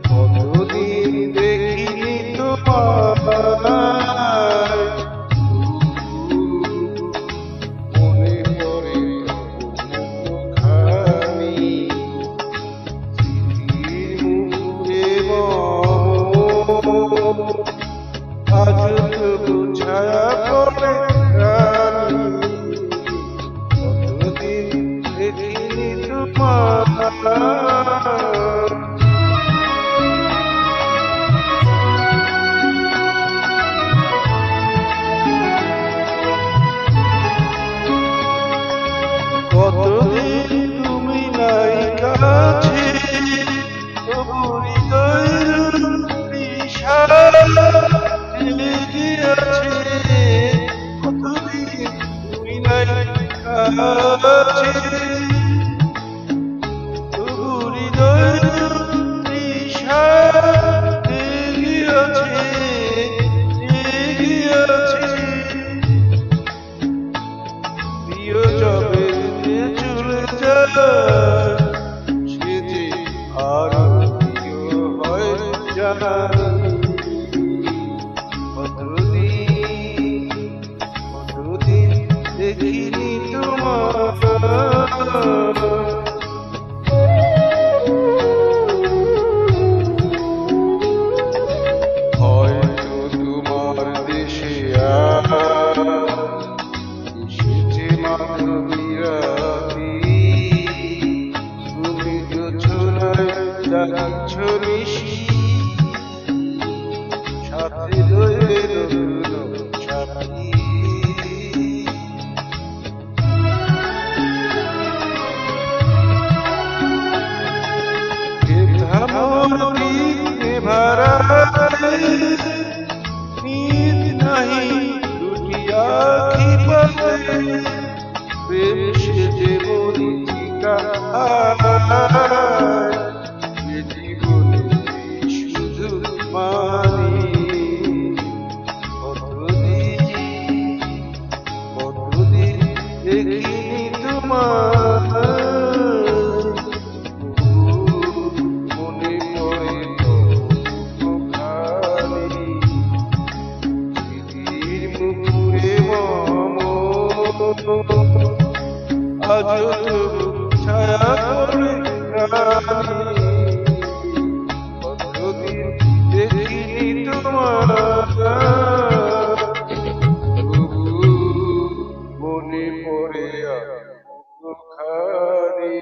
কতদিন দেখিনি তোমার, মনে পড়ে মুখখানি, স্মৃতির মুখে আজ তবু ছায়া পড়ে রানী, কতদিন দেখিনি তোমার। কতদিন তুমি নাই কাছে, তবু হৃদয়ের নিশানা জেগে আছে। কতদিন তুমি নাই কাছে, তবু হৃদয়ের নিশানা জেগে আছে, জেগে আছে। প্রিয় যাবে চলে যায়, সে যে আরো প্রিয় হয় জানি। কতদিন দেখিনি তোমার, হয়তো তোমার দেশে এসেছে মাধবীরাতি, তুমি জোছনায় যাচ্ছ নিশি, সাথে রয়ে রইল সাথী। নীদ নাহি দুটি আখি পাতে, প্রেম সেজে মরিচিকা এ জীবনে শুধু মানি। কতদিন দেখিনি তোমার, মনে পড়ে মুখখানি, স্মৃতির মুখে আজ তবু ছায়া পড়ে রানী, কতদিন দেখিনি তোমার, তবু মনে পড়ে মুখখানি।